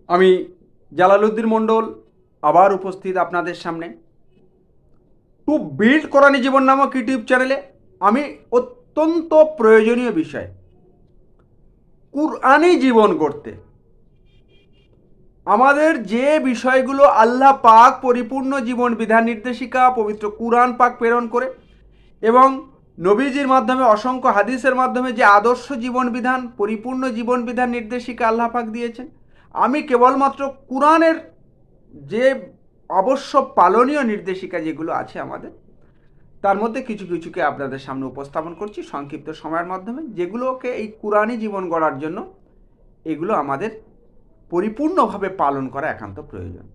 আমি জালালউদ্দিন মণ্ডল আবার উপস্থিত আপনাদের সামনে টু বিল্ড কোরআনি জীবন নামক ইউটিউব চ্যানেলে। আমি অত্যন্ত প্রয়োজনীয় বিষয় কুরআনি জীবন গড়তে আমাদের যে বিষয়গুলো আল্লাহ পাক পরিপূর্ণ জীবন বিধান নির্দেশিকা পবিত্র কুরআন পাক প্রেরণ করে এবং নবীজির মাধ্যমে অসংখ্য হাদিসের মাধ্যমে যে আদর্শ জীবন বিধান পরিপূর্ণ জীবন বিধান নির্দেশিকা আল্লাহ পাক দিয়েছেন, আমি কেবলমাত্র কুরআনের যে অবশ্য পালনীয় নির্দেশিকা যেগুলো আছে আমাদের, তার মধ্যে কিছু কিছুকে আপনাদের সামনে উপস্থাপন করছি সংক্ষিপ্ত সময়ের মাধ্যমে, যেগুলোকে এই কুরআনি জীবন গড়ার জন্য এগুলো আমাদের পরিপূর্ণভাবে পালন করা একান্ত প্রয়োজন।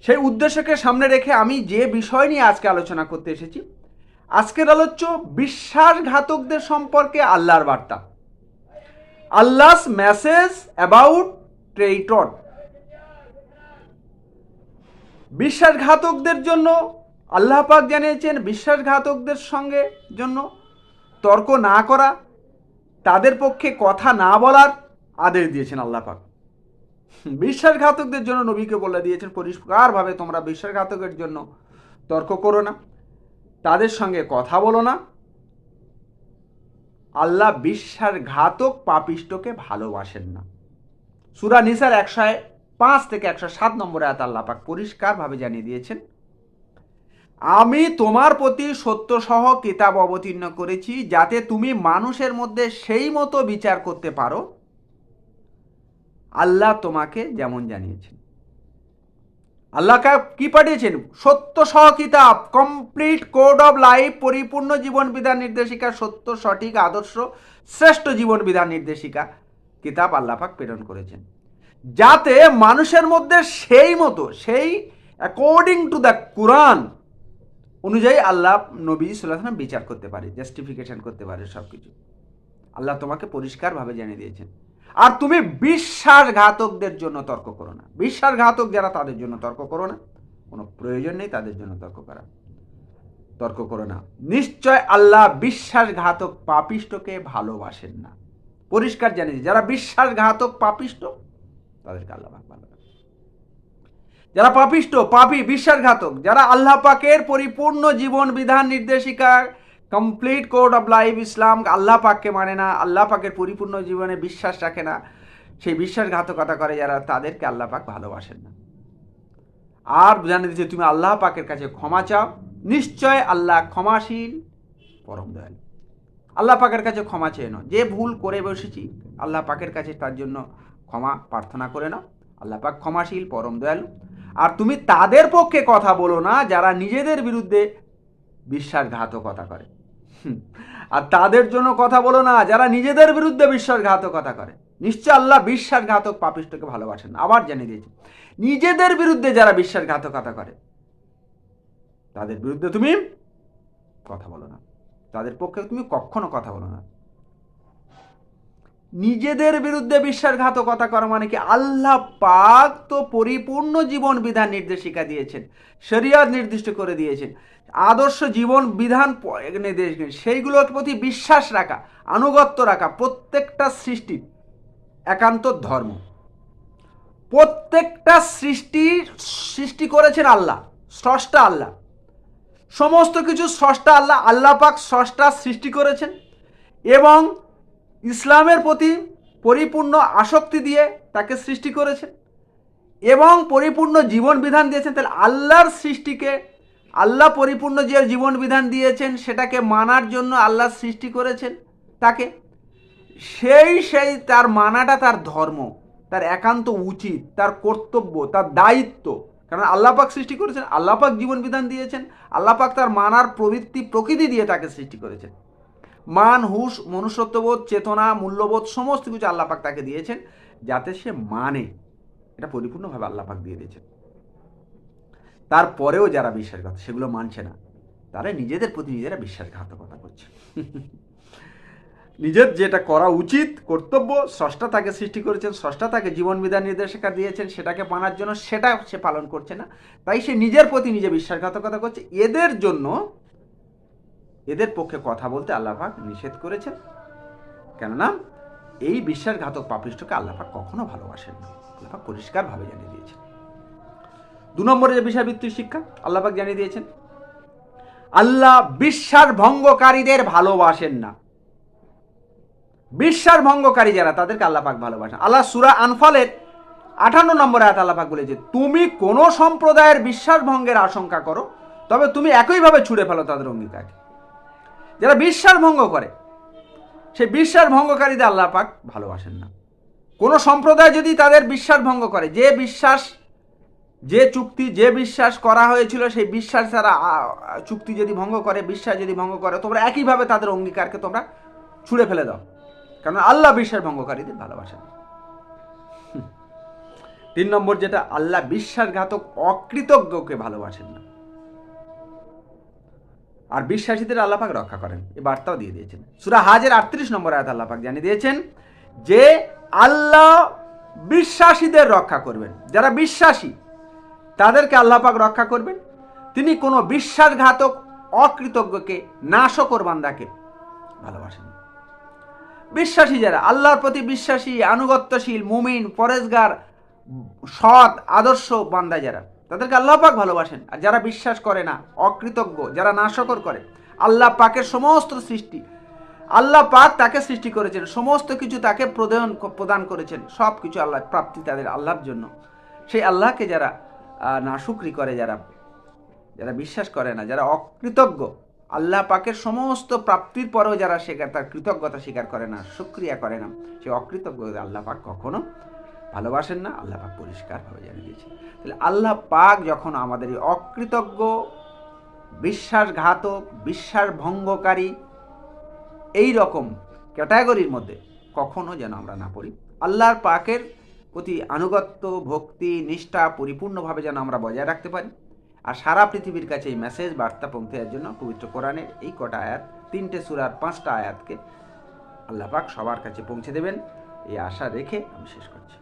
সেই উদ্দেশ্যকে সামনে রেখে আমি যে বিষয় নিয়ে আজকে আলোচনা করতে এসেছি, আজকের আলোচ্য বিশ্বাসঘাতকদের সম্পর্কে আল্লাহর বার্তা, আল্লাহস মেসেজ অ্যাবাউট ট্রেইটর। বিশ্বাসঘাতকদের জন্য আল্লাহ পাক জানিয়েছেন বিশ্বাসঘাতকদের সঙ্গে জন্য তর্ক না করা, তাদের পক্ষে কথা না বলার আদেশ দিয়েছেন আল্লাহ পাক। বিশ্বাসঘাতকদের জন্য নবীকে বলে দিয়েছেন পরিষ্কারভাবে, তোমরা বিশ্বাসঘাতকের জন্য তর্ক করো না, তাদের সঙ্গে কথা বলো না। আল্লাহ বিশ্বাসঘাতক পাপিষ্টকে ভালোবাসেন না। সূরা নিসার 105 থেকে 107 নম্বরে আয়াত আল্লাহ পাক পরিষ্কারভাবে জানিয়ে দিয়েছেন, আমি তোমার প্রতি সত্য সহ কিতাব অবতীর্ণ করেছি যাতে তুমি মানুষের মধ্যে সেই মতো বিচার করতে পারো আল্লাহ তোমাকে যেমন জানিয়েছেন। আল্লাহ কি পাঠিয়েছেন? সত্য সহ কিতাব, কমপ্লিট কোড অফ লাইফ, পরিপূর্ণ জীবন বিধান নির্দেশিকা, সত্য সঠিক আদর্শ শ্রেষ্ঠ জীবন বিধান নির্দেশিকা কিতাব আল্লাহ পাক প্রেরণ করেছেন যাতে মানুষের মধ্যে সেই মতো, সেই অ্যাকর্ডিং টু দ্য কুরআন অনুযায়ী আল্লাহ নবী সাল্লাল্লাহু আলাইহি ওয়াসাল্লাম বিচার করতে পারে, জাস্টিফিকেশন করতে পারে সব কিছু। আল্লাহ তোমাকে পরিষ্কারভাবে জানিয়ে দিয়েছেন। আর তুমি বিশ্বাসঘাতকদের জন্য তর্ক করো না। বিশ্বাসঘাতক যারা, তাদের জন্য তর্ক করো না, কোনো প্রয়োজন নেই তাদের জন্য তর্ক করো না। নিশ্চয় আল্লাহ বিশ্বাসঘাতক পাপিষ্টকে ভালোবাসেন না। পরিষ্কার জানিয়ে, যারা বিশ্বাসঘাতক পাপিষ্ট তাদেরকে আল্লাহ পাক ভালোবাসেন। যারা পাপিষ্ট, পাপী, বিশ্বাসঘাতক, যারা আল্লাহ পাকের পরিপূর্ণ জীবন বিধান নির্দেশিকা কমপ্লিট কোড অফ লাইফ ইসলাম আল্লাহ পাককে মানে না, আল্লাহ পাকের পরিপূর্ণ জীবনে বিশ্বাস রাখে না, সেই বিশ্বাসঘাতকতা করে যারা, তাদেরকে আল্লাহ পাক ভালোবাসেন না। আর জানিয়ে দিচ্ছে তুমি আল্লাহ পাকের কাছে ক্ষমা চাও, নিশ্চয় আল্লাহ ক্ষমাশীল পরম দয়ালু। আল্লাহ পাকের কাছে ক্ষমা চেয়ে নাও, যে ভুল করে বসেছি আল্লাহ পাকের কাছে তার জন্য ক্ষমা প্রার্থনা করে নাও। আল্লাহ পাক ক্ষমাশীল পরম দয়ালু। আর তুমি তাদের পক্ষে কথা বলো না যারা নিজেদের বিরুদ্ধে বিশ্বাসঘাতকতা করে। আর তাদের জন্য কথা বলো না যারা নিজেদের বিরুদ্ধে বিশ্বাসঘাতকতা করে। নিশ্চয় আল্লাহ বিশ্বাসঘাতক পাপিষ্টকে ভালোবাসেন। আবার জানিয়ে দিয়েছে, নিজেদের বিরুদ্ধে যারা বিশ্বাসঘাতকতা করে তাদের বিরুদ্ধে তুমি কথা বলো না, তাদের পক্ষে তুমি কখনো কথা বলো না। নিজেদের বিরুদ্ধে বিশ্বাসঘাতকতা করা মানে কি? আল্লাহ পাক তো পরিপূর্ণ জীবন বিধান নির্দেশিকা দিয়েছেন, শরিয়ত নির্দিষ্ট করে দিয়েছেন, আদর্শ জীবন বিধান নির্দেশ, সেইগুলোর প্রতি বিশ্বাস রাখা, আনুগত্য রাখা প্রত্যেকটা সৃষ্টির একান্ত ধর্ম। প্রত্যেকটা সৃষ্টি করেছেন আল্লাহ, স্রষ্টা আল্লাহ, সমস্ত কিছু স্রষ্টা আল্লাহ। আল্লাহ পাক স্রষ্টা সৃষ্টি করেছেন এবং ইসলামের প্রতি পরিপূর্ণ আসক্তি দিয়ে তাকে সৃষ্টি করেছেন এবং পরিপূর্ণ জীবন বিধান দিয়েছেন। তাহলে আল্লাহর সৃষ্টিকে, আল্লাহ পরিপূর্ণ যে জীবন বিধান দিয়েছেন সেটাকে মানার জন্য আল্লাহ সৃষ্টি করেছেন তাকে, সেই তার মানাটা তার ধর্ম, তার একান্ত উচিত, তার কর্তব্য, তার দায়িত্ব। কারণ আল্লাহ পাক সৃষ্টি করেছেন, আল্লাহ পাক জীবন বিধান দিয়েছেন, আল্লাহ পাক তার মানার প্রকৃতি দিয়ে তাকে সৃষ্টি করেছেন। মান, হুশ, মনুষ্যত্ববোধ, চেতনা, মূল্যবোধ সমস্ত কিছু আল্লাহ পাক তাকে দিয়েছেন যাতে সে মানে। এটা পরিপূর্ণভাবে আল্লাহ পাক দিয়ে দিয়েছেন। তারপরেও যারা বিশ্বাসঘাতক সেগুলো মানছে না, তারা নিজেদের প্রতি নিজেরা বিশ্বাসঘাতকতা করছে। নিজের যেটা করা উচিত, কর্তব্য, স্রষ্টা তাকে সৃষ্টি করেছেন, স্রষ্টা তাকে জীবন বিধান নির্দেশিকা দিয়েছেন, সেটাকে মানার জন্য সেটা সে পালন করছে না, তাই সে নিজের প্রতি নিজে বিশ্বাসঘাতকতা করছে। এদের জন্য, এদের পক্ষে কথা বলতে আল্লাহ পাক নিষেধ করেছেন। কেননা এই বিশ্বাসঘাতক পাপিষ্ঠকে আল্লাহ পাক কখনো ভালোবাসেন না। আল্লাহ পাক পরিষ্কারভাবে জানিয়ে দিয়েছেন। 2 নম্বরে যে বিষয়ভিত্তিক শিক্ষা আল্লাহ পাক জানিয়ে দিয়েছেন, আল্লাহ বিশ্বাস ভঙ্গকারীদের ভালোবাসেন না। বিশ্বাস ভঙ্গকারী যারা, তাদেরকে আল্লাহ পাক ভালোবাসেন। আল্লাহ সূরা আনফালের 58 নম্বর আয়াত আল্লাহ পাক বলেছে, তুমি কোন সম্প্রদায়ের বিশ্বাস ভঙ্গের আশঙ্কা করো, তবে তুমি একইভাবে ছুঁড়ে ফেলো তাদের অঙ্গীকারকে। যারা বিশ্বাস ভঙ্গ করে, সেই বিশ্বাস ভঙ্গকারীদের আল্লাহ পাক ভালোবাসেন না। কোন সম্প্রদায় যদি তাদের বিশ্বাস ভঙ্গ করে, যে বিশ্বাস, যে চুক্তি, যে বিশ্বাস করা হয়েছিল, সেই বিশ্বাস তারা চুক্তি যদি ভঙ্গ করে, বিশ্বাস যদি ভঙ্গ করে, তোমরা একইভাবে তাদের অঙ্গীকারকে তোমরা ছুঁড়ে ফেলে দাও, কারণ আল্লাহ বিশ্বাস ভঙ্গকারীদের ভালোবাসেন। 3 নম্বর যেটা, আল্লাহ বিশ্বাসঘাতক অকৃতজ্ঞকে ভালোবাসেন না। আর বিশ্বাসীদের আল্লাহ পাক রক্ষা করেন, এই বার্তাও দিয়ে দিয়েছেন। সূরা হাজের 38 নম্বর আয়াত আল্লাহ পাক জানিয়ে দিয়েছেন যে আল্লাহ বিশ্বাসীদের রক্ষা করবেন। যারা বিশ্বাসী তাদেরকে আল্লাহ পাক রক্ষা করবেন। তিনি কোনো বিশ্বাসঘাতক অকৃতজ্ঞকে, নাশকর বান্দাকে ভালোবাসেন। বিশ্বাসী যারা, আল্লাহর প্রতি বিশ্বাসী, আনুগত্যশীল, মুমিন, পরেজগার, সৎ, আদর্শ বান্দা যারা, তাদেরকে আল্লাহ পাক ভালোবাসেন। আর যারা বিশ্বাস করে না, অকৃতজ্ঞ, যারা নাশকর করে, আল্লাহ পাকের সমস্ত সৃষ্টি, আল্লাহ পাক তাকে সৃষ্টি করেছেন, সমস্ত কিছু তাকে প্রদান করেছেন, সব কিছু আল্লাহ প্রাপ্তি তাদের আল্লাহর জন্য। সেই আল্লাহকে যারা নাশুকরি করে, যারা বিশ্বাস করে না, যারা অকৃতজ্ঞ, আল্লাহ পাকের সমস্ত প্রাপ্তির পরেও যারা তার কৃতজ্ঞতা স্বীকার করে না, শুকরিয়া করে না, সেই অকৃতজ্ঞ আল্লাহ পাক কখনো ভালোবাসেন না। আল্লাহ পাক পরিষ্কারভাবে জানিয়ে দিয়েছেন। তাহলে আল্লাহ পাক যখন আমাদের এই অকৃতজ্ঞ, বিশ্বাসঘাতক, বিশ্বাস ভঙ্গকারী এই রকম ক্যাটাগরির মধ্যে কখনো যেন আমরা না পড়ি। আল্লাহর পাকের প্রতি আনুগত্য, ভক্তি, নিষ্ঠা পরিপূর্ণভাবে যেন আমরা বজায় রাখতে পারি। আর সারা পৃথিবীর কাছে এই মেসেজ, বার্তা পৌঁছে দেওয়ার জন্য পবিত্র কোরআনের এই কটা আয়াত, 3টে সূরার 5টা আয়াতকে আল্লাহ পাক সবার কাছে পৌঁছে দেবেন, এই আশা রেখে আমি শেষ করছি।